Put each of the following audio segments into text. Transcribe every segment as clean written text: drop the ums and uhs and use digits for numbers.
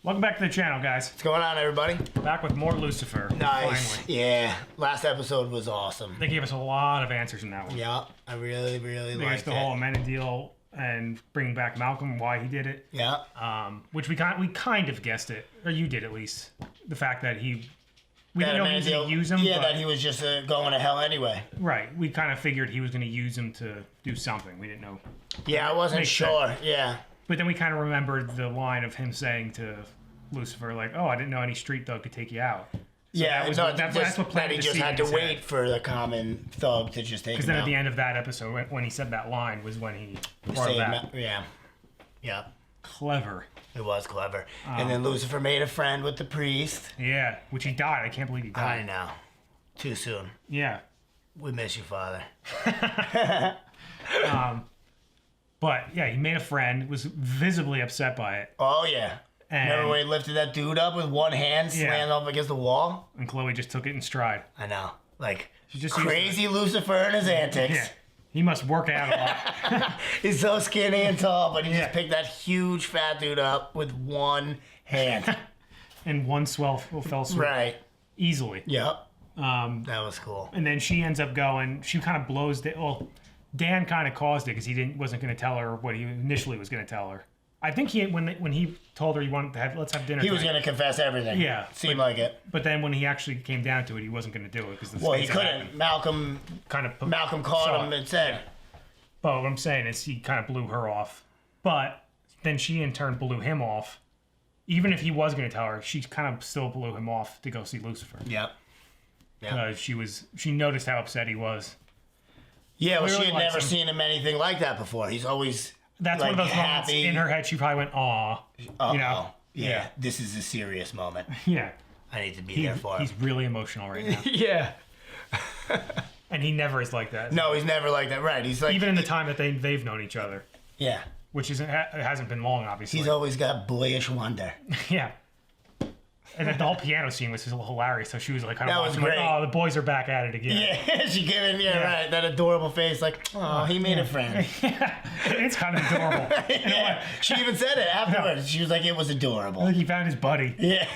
Welcome back to the channel, guys. What's going on, everybody? Back with more Lucifer. Nice. Finally. Yeah. Last episode was awesome. They gave us a lot of answers in that one. Yeah. I really liked it. The whole Amenadiel and bringing back Malcolm, why he did it. Yeah. Which we kind of guessed it, or you did at least. The fact that we didn't know he was going to use him. Yeah, that he was just going to hell anyway. Right. We kind of figured he was going to use him to do something. We didn't know. Yeah, I wasn't sure. Sense. Yeah. But then we kind of remembered the line of him saying to Lucifer, like, "Oh, I didn't know any street thug could take you out." So yeah, that's what planted he just had to wait for the common thug to just take him out. Because then at the end of that episode, when he said that line, was when he brought it back. Yeah. Yeah. Clever. It was clever. And then Lucifer made a friend with the priest. Yeah, which he died. I can't believe he died. I know. Too soon. Yeah. We miss you, Father. But yeah, he made a friend, was visibly upset by it. Oh, yeah. And remember when he lifted that dude up with one hand, slammed up against the wall? And Chloe just took it in stride. I know. Like, just crazy Lucifer and his antics. Yeah. He must work out a lot. He's so skinny and tall, but he just picked that huge fat dude up with one hand. And one fell swoop. Right. Easily. Yep. That was cool. And then she ends up going, she kind of blows it. Well, Dan kind of caused it because he wasn't going to tell her what he initially was going to tell her. I think when he told her he wanted to let's have dinner. He was going to confess everything. Yeah, seemed like it. But then when he actually came down to it, he wasn't going to do it because he couldn't. Malcolm caught him and said. But what I'm saying is he kind of blew her off. But then she in turn blew him off. Even if he was going to tell her, she kind of still blew him off to go see Lucifer. Yep. Because she noticed how upset he was. Yeah, well, she had never seen him anything like that before. He's always. That's one of those moments in her head. She probably went, "Aw," you know. Yeah, this is a serious moment. Yeah, I need to be there for him. He's really emotional right now. Yeah, and he never is like that. No, he's never like that. Right? He's like even in the time that they've known each other. Yeah, which hasn't been long, obviously. He's always got boyish wonder. Yeah. And then the whole piano scene was hilarious. So she was like, kind of watching, like, "Oh, the boys are back at it again." Yeah, she gave him, right, that adorable face, like, "Oh, he made a friend." Yeah, it's kind of adorable. Yeah. She even said it afterwards. She was like, "It was adorable." I think he found his buddy. Yeah,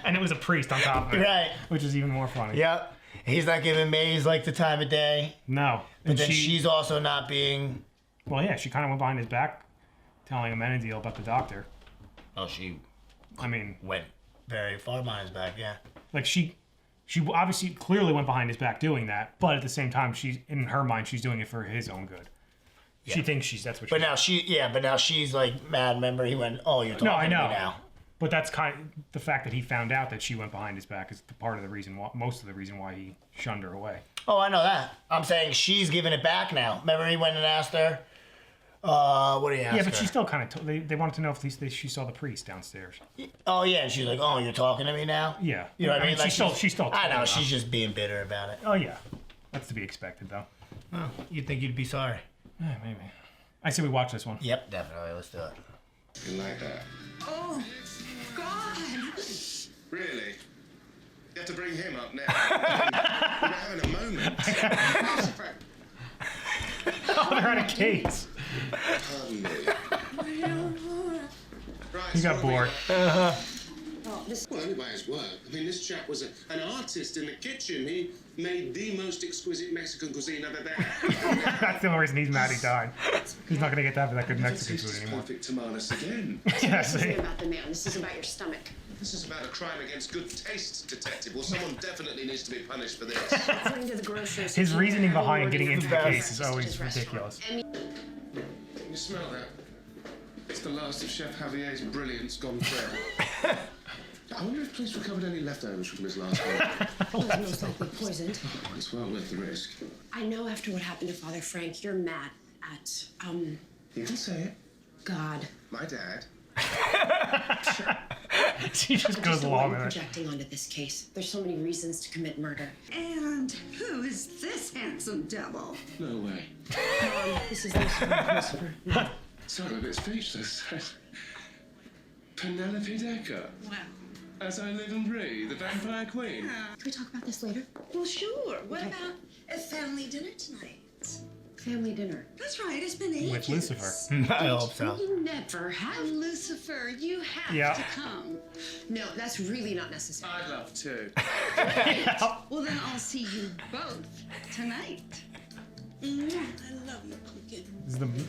and it was a priest on top of it, right? Which is even more funny. Yep, he's not giving Maze like the time of day. No, but then she's also not being. Well, yeah, she kind of went behind his back, telling Amenadiel about the doctor. Oh, she. I mean, went very far behind his back, yeah. Like she obviously clearly went behind his back doing that, but at the same time, she's in her mind she's doing it for his own good. Yeah. She thinks that's what. But now she's like mad. Remember, he went, "Oh, you're talking to me now." But that's kind of the fact that he found out that she went behind his back is part of the reason, most of the reason why he shunned her away. Oh, I know that. I'm saying she's giving it back now. Remember, he went and asked her. What do you ask her? Yeah, but she still kind of they wanted to know if she saw the priest downstairs. Oh yeah, and she's like, "Oh, you're talking to me now?" Yeah, you know what I mean? Like she still. I know she's just being bitter about it. Oh yeah, that's to be expected though. Oh, you'd think you'd be sorry. Yeah, maybe. I say we watch this one. Yep, definitely. Let's do it. You like that? Oh God! Really? You have to bring him up now. We're having a moment. Oh, they're at a case. Pardon me. Right, he got bored. Well, only by his work. I mean, this chap was an artist in the kitchen. He made the most exquisite Mexican cuisine I've ever had. That's the only reason he's mad he died. He's not going to get to have that good Mexican food anymore. Perfect tamales again. Yeah, this isn't about the man. This is about your stomach. This is about a crime against good taste, detective. Well, someone definitely needs to be punished for this. According to the grocers, his reasoning behind getting into the case is always ridiculous. You smell that? It's the last of Chef Javier's brilliance gone through. I wonder if police recovered any leftovers from his last meal. It was most likely poisoned. It's well worth the risk. I know after what happened to Father Frank, you're mad at, You can say it. God. My dad. She just goes along with it. Projecting onto this case. There's so many reasons to commit murder. And who is this handsome devil? No way. This is Lucifer. Sorry, I'm a bit speechless. Penelope Decker. Well. As I live and breathe, the vampire queen. Can we talk about this later? Well, sure. What about a family dinner tonight? family dinner. That's right, it's been ages. With Lucifer. I hope so. You never have. Lucifer, you have Yeah. to come. No, that's really not necessary. I'd love to. Well, then I'll see you both tonight. I love you, pumpkin.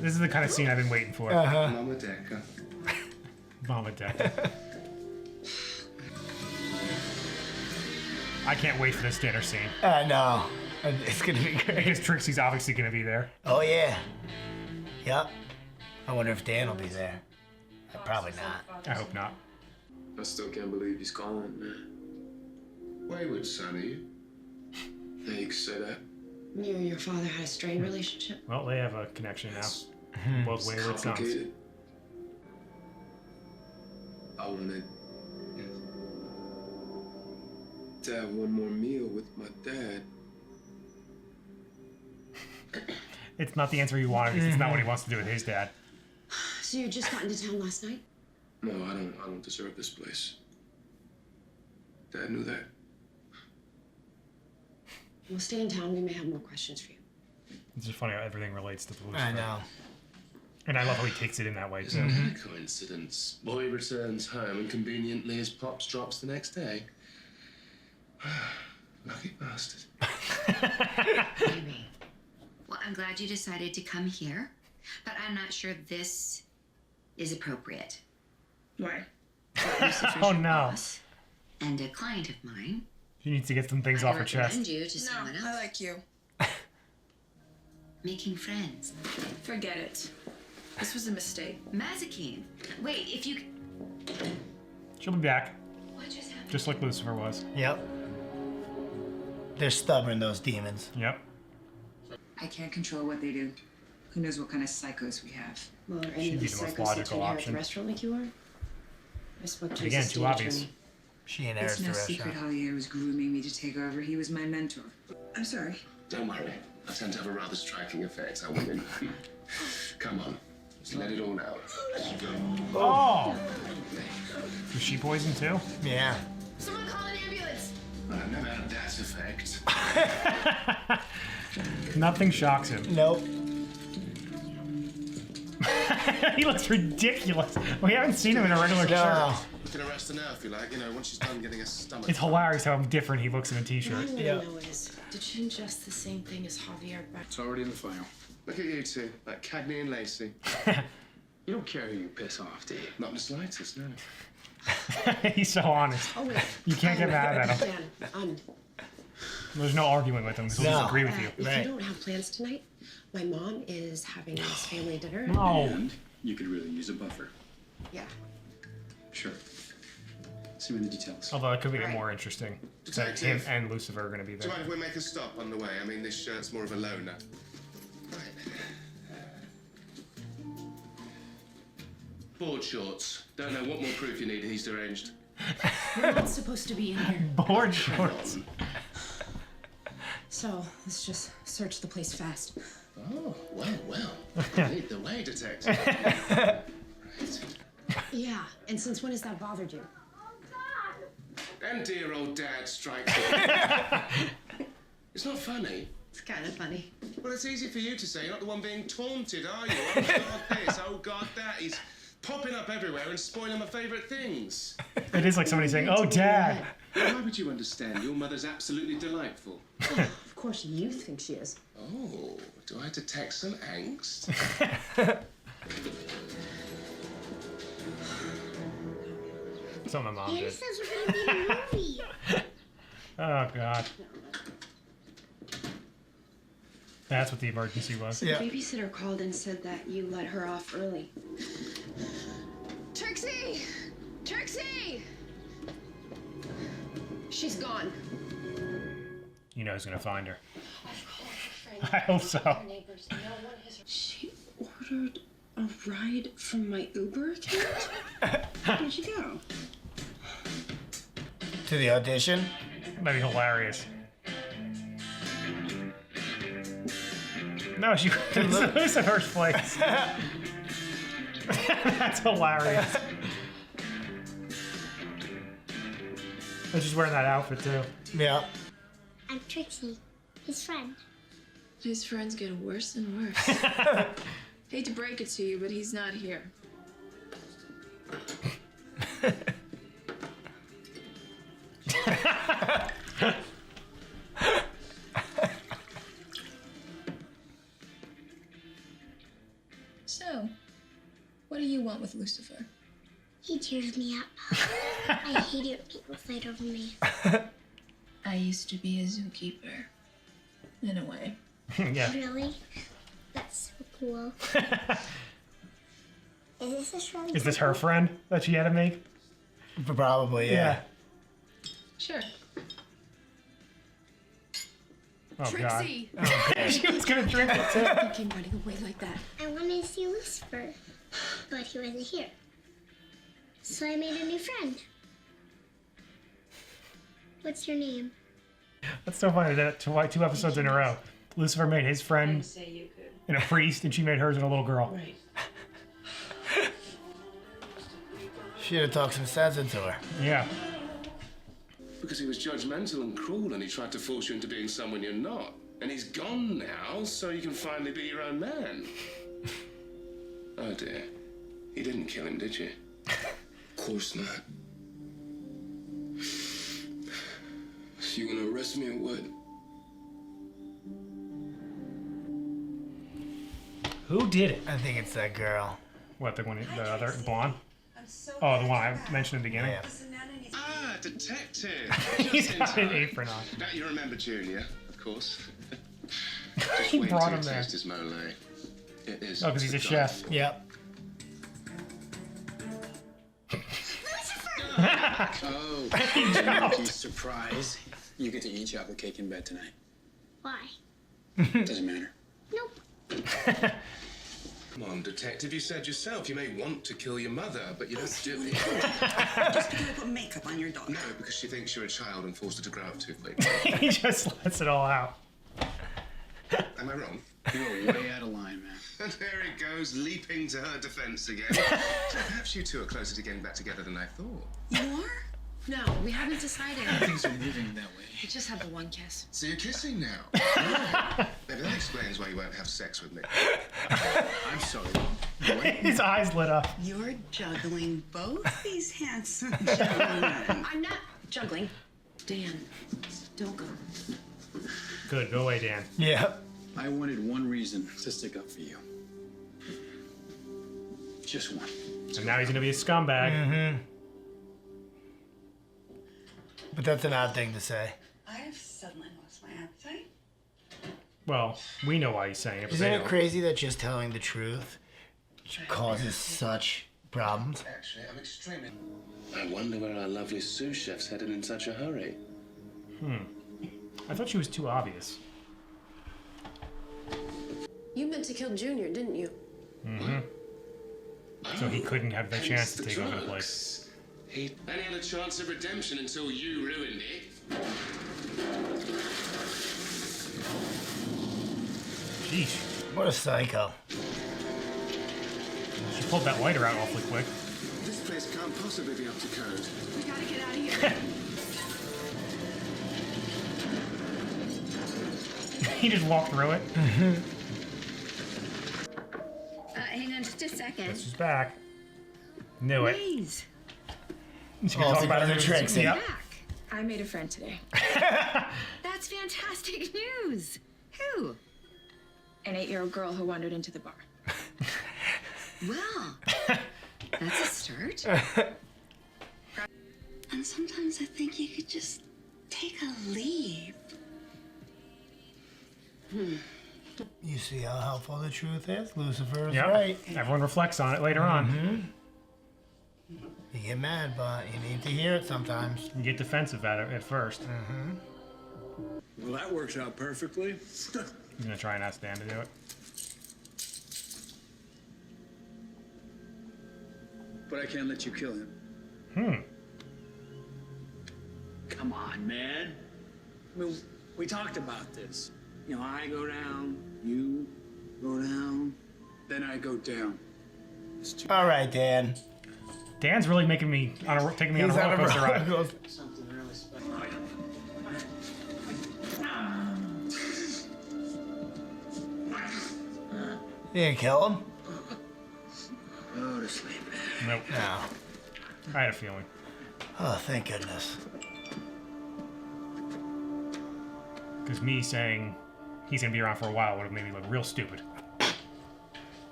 This is the kind of scene I've been waiting for. Mama Decker. Mama Decker. I can't wait for this dinner scene. I know. It's gonna be great. Because Trixie's obviously going to be there. Oh yeah. Yep. I wonder if Dan will be there. Probably not. I hope not. I still can't believe he's gone, man. Wayward son, are you? Yeah, you could say that. You and your father had a strained relationship. Well, they have a connection now. Both wayward sons. Complicated. I wanted to have one more meal with my dad. It's not the answer he wanted. It's not what he wants to do with his dad. So you just got into town last night? No, I don't deserve this place. Dad knew that. We'll stay in town. We may have more questions for you. It's just funny how everything relates to Lucifer. I know. And I love how he takes it in that way, too. What a coincidence. Boy returns home and conveniently his pops drops the next day. Lucky bastard. Maybe. Well, I'm glad you decided to come here, but I'm not sure this is appropriate. Why? Lucifer's Oh, your no. boss and a client of mine. She needs to get some things off her recommend chest. you to someone else. I like you. Making friends. Forget it. This was a mistake. Mazikeen. Wait, if you... She'll be back, What just happened? just like Lucifer was. Yep. They're stubborn, those demons. Yep. I can't control what they do. Who knows what kind of psychos we have. Well, are She'd any of be the the most psychos set logical to inherit option. the restaurant like you are? I spoke to Again, his too estate obvious. attorney. She inherits It's the no secret restaurant. Javier was grooming me to take over. He was my mentor. I'm sorry. Don't worry. I tend to have a rather striking effect on women. Come on. Just let it all out. Oh! Was she poisoned, too? Yeah. Someone call an ambulance! I've never had that effect. Nothing shocks him. Nope. He looks ridiculous. We haven't seen him in a regular No. shirt. You can arrest her now if you like, you know, once she's done getting a stomach. It's hilarious how different he looks in a What t-shirt. I want to Yeah. know is, did she ingest the same thing as Javier back? It's already in the file. Look at you two, like Cagney and Lacey. You don't care who you piss off, do you? Not in the slightest, no. He's so honest. Oh, wait. You can't get mad at him. Dan, There's no arguing with him. He'll No. just agree with you. if Right. you don't have plans tonight, my mom is having this family dinner. No. And you could really use a buffer. Yeah. Sure. See me the details. Although it could make it Right. more interesting. That him Detective. and Lucifer are going to be Do you there. mind if we make a stop on the way? I mean, this shirt's more of a loner. Right. Board shorts. Don't know what more proof you need. He's deranged. We're not supposed to be in here. Board shorts. So, let's just search the place fast. Oh, well. Lead the way, detective. Right. Yeah, and since when has that bothered you? And dear old dad strikes. It's not funny. It's kind of funny. Well, it's easy for you to say. You're not the one being taunted, are you? Oh, God, this. Oh, God, that. He's popping up everywhere and spoiling my favourite things. It is like somebody saying, "Oh, Dad." Why would you understand? Your mother's absolutely delightful. Of course you think she is. Oh, do I detect some angst? Something my mom did. says we're gonna be in a movie. Oh, God. That's what the emergency was. Yeah. The babysitter called and said that you let her off early. Trixie! Trixie! She's gone. You know who's going to find her. I hope so. She ordered a ride from my Uber account? Where'd she go? To the audition. That'd be hilarious. No, she went to Lucifer's place. That's hilarious. And she's wearing that outfit too. Yeah. I'm Trixie, his friend. His friends get worse and worse. Hate to break it to you, but he's not here. So, what do you want with Lucifer? He cheers me up. I hate it when people fight over me. I used to be a zookeeper. In a way. Yeah. Really? That's so cool. Is this a shrunk? Is this her friend that she had to make? Probably, yeah. Sure. Oh, Trixie! God. She was gonna drink it, too. You came running away like that. I wanted to see Lucifer, but he wasn't here. So I made a new friend. What's your name? That's so funny that two episodes in a row. Lucifer made his friend in a priest, and she made hers in a little girl. Right. Should have talked some sense into her. Yeah. Because he was judgmental and cruel and he tried to force you into being someone you're not. And he's gone now, so you can finally be your own man. Oh dear. You didn't kill him, did you? Of course not. You gonna arrest me or what? Who did it? I think it's that girl. What, the one, the other blonde? Oh, the one I mentioned at the beginning. Yeah. Ah, detective. He's got an apron on. Now you remember Junior, of course. He wait brought till him you there. taste his mole. It is. Oh, because he's a chef. Yep. Oh, Mickey's surprise. You get to eat chocolate cake in bed tonight. Why? Doesn't matter. Nope. Come on, detective. You said yourself you may want to kill your mother, but you don't do it. Just because I put makeup on your dog. No, because she thinks you're a child and forced her to grow up too quick. He just lets it all out. Am I wrong? You're way out of line, man. And there he goes, leaping to her defense again. Perhaps you two are closer to getting back together than I thought. You are? No, we haven't decided. Things are moving that way. We just had the one kiss. So you're kissing now? Maybe that explains why you won't have sex with me. I'm sorry. His eyes lit up. You're juggling both these handsome gentlemen. I'm not juggling. Dan, don't go. Good, go away, Dan. Yep. I wanted one reason to stick up for you. Just one. And now he's gonna be a scumbag. Mm-hmm. But that's an odd thing to say. I've suddenly lost my appetite. Well, we know why he's saying it, but Isn't they it don't. crazy that just telling the truth causes such problems? Actually, I'm extremely... I wonder where our lovely sous chef's headed in such a hurry. I thought she was too obvious. You meant to kill Junior, didn't you? Mm-hmm. So he couldn't have the chance to take over the place. Any other chance of redemption until you ruined it? Sheesh. What a psycho. She pulled that lighter out awfully quick. This place can't possibly be up to code. We gotta get out of here. He just walked through it. Hang on just a second. Guess who's back? Knew it. Please. She can talk about her tricks. Yep. Back. I made a friend today. That's fantastic news. Who? An 8-year-old girl who wandered into the bar. Well, that's a start. And sometimes I think you could just take a leave. You see how helpful the truth is? Lucifer is Yep. right. Everyone reflects on it later on. You get mad, but you need to hear it sometimes. You get defensive at first. Well, that works out perfectly. He's gonna try and ask Dan to do it. But I can't let you kill him. Come on, man. I mean, we talked about this. You know, I go down, you go down, then I go down. It's too All right, Dan. Dan's really taking me on a He's roller coaster roller ride. coaster. something really special. You didn't kill him? Go to sleep. Nope. No. I had a feeling. Oh, thank goodness. Because me saying he's gonna be around for a while would have made me look real stupid.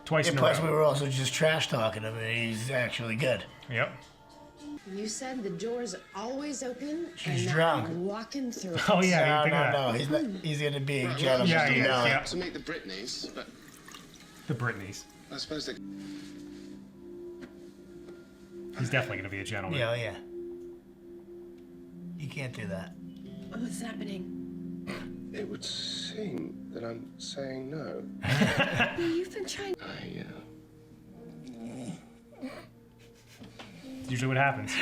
Twice in a Plus, row. we were also just trash talking him, and he's actually good. Yep. You said the door's always open. She's and drunk. I'm walking through it. Oh yeah. No. He's not. He's gonna be a gentleman. Yeah, he is. No. Yeah. To meet the Britneys, but The Britneys. I suppose they. He's definitely gonna be a gentleman. Yeah. You can't do that. What's happening? It would seem that I'm saying no. You've been trying. It's usually what happens.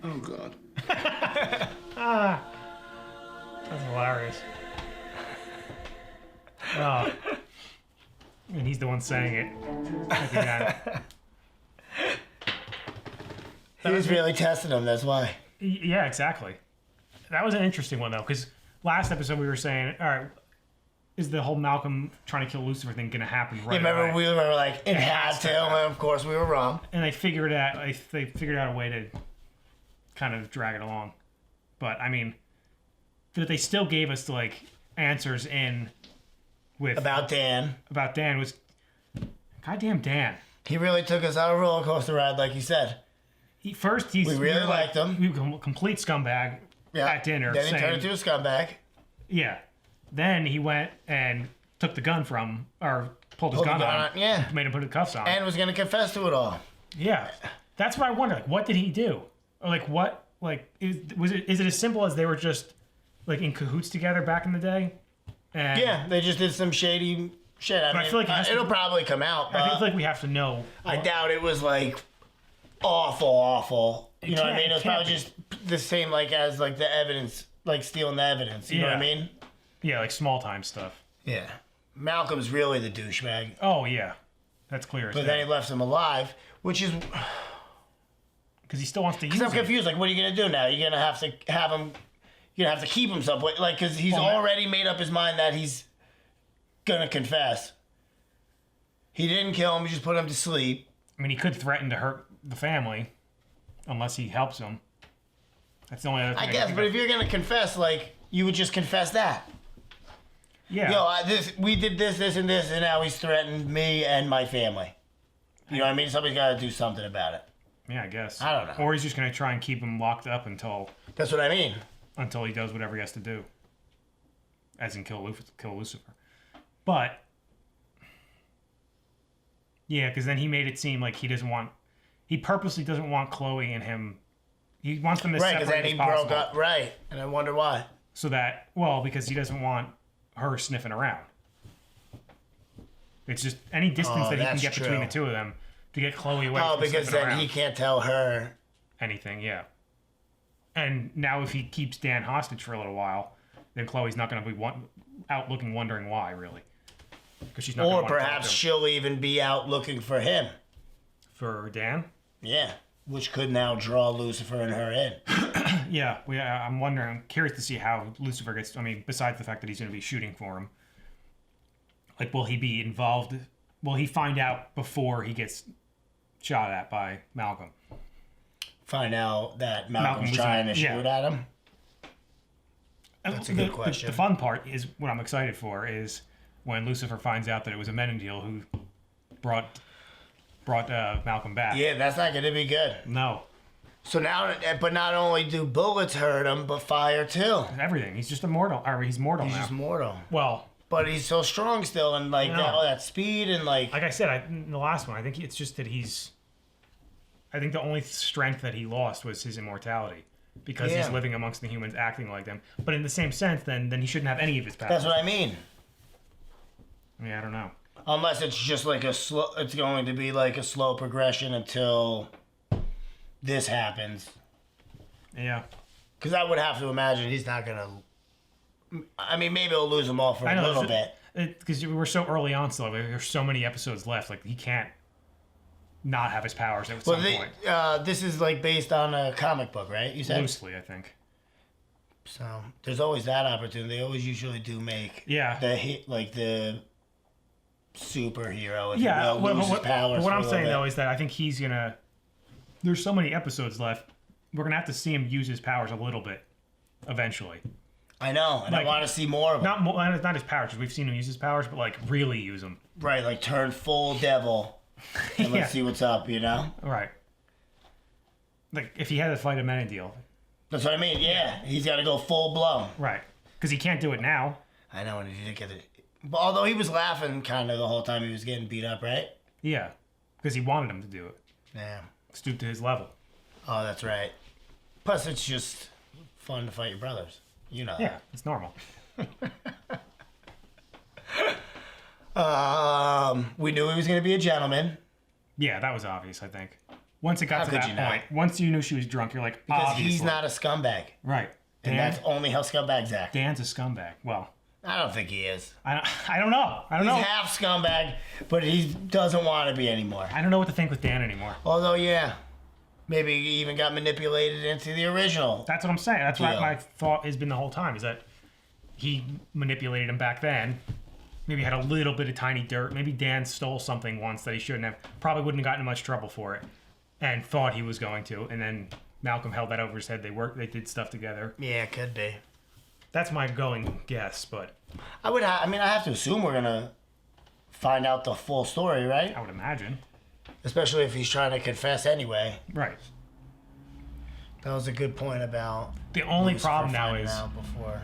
Oh God. That's hilarious. Oh. And he's the one saying it. At the end. He was really testing him. That's why. Yeah, exactly. That was an interesting one though, because last episode we were saying, all right, is the whole Malcolm trying to kill Lucifer thing going to happen right Remember, away? we were like, it had to, and of course we were wrong. And they figured out a way to kind of drag it along. But I mean, that they still gave us like answers in with About Dan. was goddamn Dan. He really took us on a roller coaster ride, like you said. He's We really liked him. We complete scumbag at dinner. Then he saying, turned into a scumbag. Yeah. Then he went and took the gun from, or pulled his gun on. Yeah. Made him put the cuffs on. And was going to confess to it all. Yeah. That's what I wonder. Like, what did he do? Or like, what? Like, is it as simple as they were just like in cahoots together back in the day? And Yeah, they just did some shady shit. I mean, feel like it'll probably come out. But I feel like we have to know. I doubt it was like awful. You know what I mean? It was probably just the same like as like the evidence, like stealing the evidence. You know what I mean? Yeah, like small time stuff. Yeah. Malcolm's really the douchebag. Oh yeah, that's clear. But then he left him alive, which is because he still wants to use because I'm him. confused. Like, what are you gonna do now? You're gonna have to have him. You're gonna have to keep him some way, like, because he's already made up his mind that he's gonna confess. He didn't kill him. He just put him to sleep. I mean, he could threaten to hurt the family unless he helps him. That's the only other thing I guess, but if you're gonna confess, like, you would just confess that. Yeah. Yo, we did this, and this, and now he's threatened me and my family. You know what I mean? Somebody's got to do something about it. Yeah, I guess. I don't know. Or he's just going to try and keep him locked up until... That's what I mean. Until he does whatever he has to do. As in kill Lucifer. But... Yeah, because then he made it seem like he doesn't want... He purposely doesn't want Chloe and him... He wants them to separate because then he broke up. Right, and I wonder why. So that... Well, because he doesn't want her sniffing around. It's just any distance that he can get between the two of them to get Chloe away from because sniffing then around. he can't tell her anything, yeah. And now if he keeps Dan hostage for a little while, then Chloe's not going to be out looking wondering why, really. Because she's not or gonna wanna talk perhaps to him. she'll even be out looking for him. For Dan? Yeah, which could now draw Lucifer and her in. Yeah, I'm wondering. I'm curious to see how Lucifer gets. I mean, besides the fact that he's going to be shooting for him, like, will he be involved? Will he find out before he gets shot at by Malcolm? Find out that Malcolm's trying to shoot at him. That's a good question. The fun part is what I'm excited for is when Lucifer finds out that it was a Menendil who brought Malcolm back. Yeah, that's not going to be good. No. So now, but not only do bullets hurt him, but fire too. Everything. He's just immortal. Or he's mortal now. He's just mortal. Well, but he's so strong still, and like that speed and like. Like I said, in the last one, I think it's just that he's. I think the only strength that he lost was his immortality, because he's living amongst the humans, acting like them. But in the same sense, then he shouldn't have any of his powers. That's what I mean. Yeah, I don't know. Unless it's just like it's going to be like a slow progression until this happens. Yeah. Because I would have to imagine he's not going to... I mean, maybe he'll lose them all for a little bit. Because we're so early on still. There's so many episodes left. Like, he can't not have his powers at some point. This is like based on a comic book, right? You said? Loosely, I think. So there's always that opportunity. They always usually do make the superhero. If you will, loses powers. But what for I'm a saying little though is that I think he's gonna. There's so many episodes left. We're gonna have to see him use his powers a little bit, eventually. I know, and I want to see more of him. Not his powers, because we've seen him use his powers, but like really use them. Right, like turn full devil, and let's see what's up. You know. Right. Like if he had to fight a Menendil. That's what I mean. Yeah, he's got to go full blown. Right, because he can't do it now. I know, and he didn't get it. But although he was laughing kind of the whole time he was getting beat up, right? Yeah, because he wanted him to do it. Yeah. Stoop to his level. Oh, that's right. Plus, it's just fun to fight your brothers. You know. Yeah, it's normal. We knew he was going to be a gentleman. Yeah, that was obvious, I think. Once it got to that point, once you knew she was drunk, you're like, because obviously. he's not a scumbag. Right. And that's only how scumbags act. Dan's a scumbag. Well, I don't think he is. I don't know. He's half scumbag, but he doesn't want to be anymore. I don't know what to think with Dan anymore. Although, yeah, maybe he even got manipulated into the original. That's what I'm saying. That's what my thought has been the whole time, is that he manipulated him back then. Maybe had a little bit of tiny dirt. Maybe Dan stole something once that he shouldn't have. Probably wouldn't have gotten in much trouble for it. And thought he was going to. And then Malcolm held that over his head. They did stuff together. Yeah, it could be. That's my going guess, but... I have to assume we're going to find out the full story, right? I would imagine. Especially if he's trying to confess anyway. Right. That was a good point about... The only Lucifer problem now finding is... out before.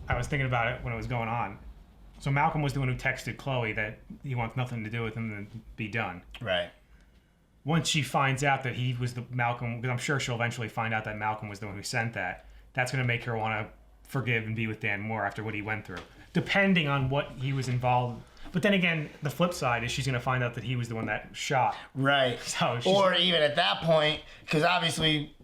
I was thinking about it when it was going on. So Malcolm was the one who texted Chloe that he wants nothing to do with him and be done. Right. Once she finds out that he was the Malcolm, because I'm sure she'll eventually find out that Malcolm was the one who sent that, that's going to make her want to forgive and be with Dan more after what he went through, depending on what he was involved. But then again, the flip side is she's going to find out that he was the one that shot. Right. So or even at that point, because obviously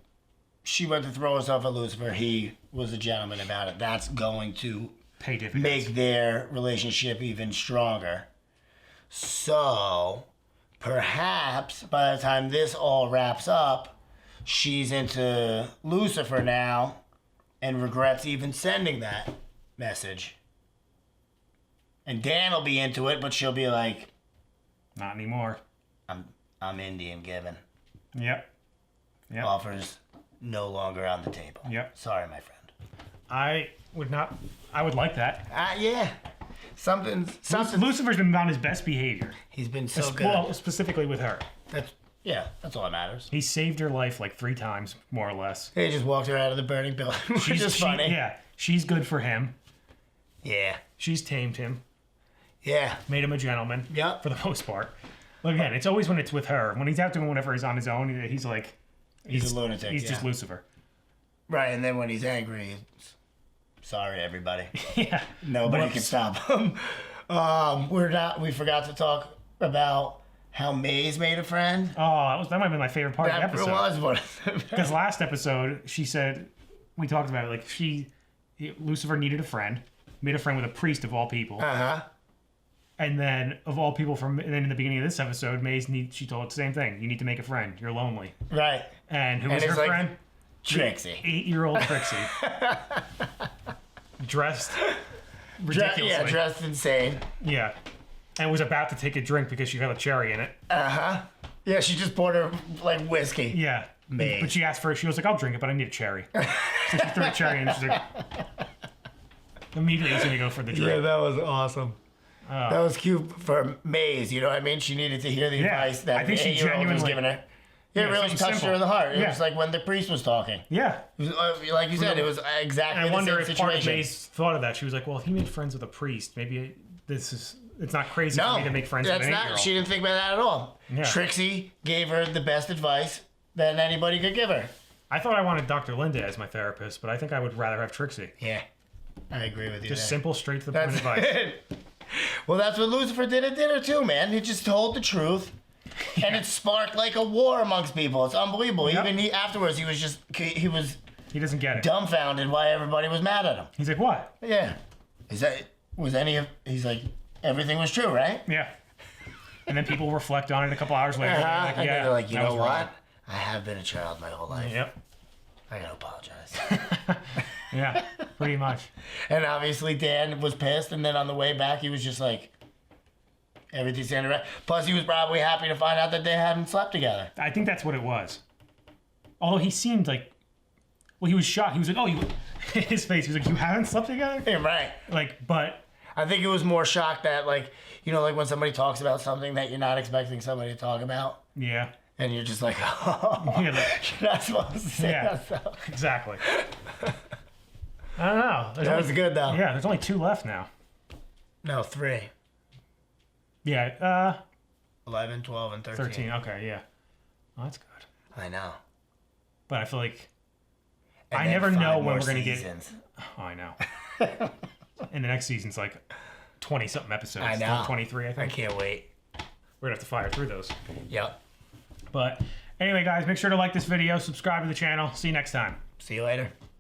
she went to throw herself at Lucifer. He was a gentleman about it. That's going to pay dividends. Make their relationship even stronger. So perhaps by the time this all wraps up, she's into Lucifer now and regrets even sending that message. And Dan will be into it, but she'll be like, not anymore. I'm Indian given. Yep. Offers no longer on the table. Yep. Sorry, my friend. I would like that. Yeah. Something. Lucifer's been on his best behavior. He's been so good. Well, specifically with her. That's all that matters. He saved her life like 3 times, more or less. He just walked her out of the burning building, which is funny. Yeah, she's good for him. Yeah. She's tamed him. Yeah. Made him a gentleman. Yeah. For the most part. But again, it's always when it's with her. When he's out doing whatever he's on his own, he's like... He's a lunatic, He's just Lucifer. Right, and then when he's angry, sorry, everybody. Yeah. Nobody can stop him. We forgot to talk about how Maze made a friend. Oh, that might have been my favorite part of the episode. That was one. Because last episode, she said, we talked about it, like Lucifer needed a friend, made a friend with a priest of all people. Uh-huh. And then, of all people, and then in the beginning of this episode, she told it the same thing. You need to make a friend. You're lonely. Right. And who was her friend? Trixie. 8-year-old Trixie. Dressed ridiculously. Dressed insane. Yeah. And was about to take a drink because she had a cherry in it. Uh-huh. Yeah, she just poured her, like, whiskey. Yeah. Maze. But she asked for it. She was like, I'll drink it, but I need a cherry. So she threw a cherry in and she's like... Immediately he's going to go for the drink. Yeah, that was awesome. That was cute for Maze, you know what I mean? She needed to hear the advice that the 8-year-old was giving her. It really touched her in the heart. It was like when the priest was talking. Yeah. Like you said, it was exactly the same situation. I wonder if part of Maze thought of that. She was like, well, if he made friends with a priest, maybe it's not crazy for me to make friends with an 8-year-old. She didn't think about that at all. Yeah. Trixie gave her the best advice that anybody could give her. I thought I wanted Dr. Linda as my therapist, but I think I would rather have Trixie. Yeah. I agree with you. Just simple, straight to the point advice. Well, that's what Lucifer did at dinner too, man. He just told the truth. And it sparked like a war amongst people. It's unbelievable. Yep. Even afterwards, he doesn't get it. Dumbfounded why everybody was mad at him. He's like, what? Yeah. He's like, everything was true, right? Yeah. And then people reflect on it a couple hours later. Like, and they're like, you know what? Wrong. I have been a child my whole life. Yep. I gotta apologize. Yeah, pretty much. And obviously Dan was pissed, and then on the way back he was just like, everything's standing right. Plus he was probably happy to find out that they hadn't slept together. I think that's what it was. Although he seemed like, well, he was shocked. He was like, oh, you, his face, he was like, you haven't slept together? Yeah, right. Like, but. I think it was more shocked that, like, you know, like when somebody talks about something that you're not expecting somebody to talk about. Yeah. And you're just like, oh, Yeah, you're not supposed to say that stuff. Exactly. I don't know. That was good, though. Yeah, there's only 2 left now. No, 3. Yeah. 11, 12, and 13. 13, okay, yeah. Well, that's good. I know. But I feel like And I then never 5 know when more we're going to get... seasons. Oh, I know. And the next season's like 20-something episodes. I know. 23, I think. I can't wait. We're going to have to fire through those. Yep. But anyway, guys, make sure to like this video, subscribe to the channel. See you next time. See you later.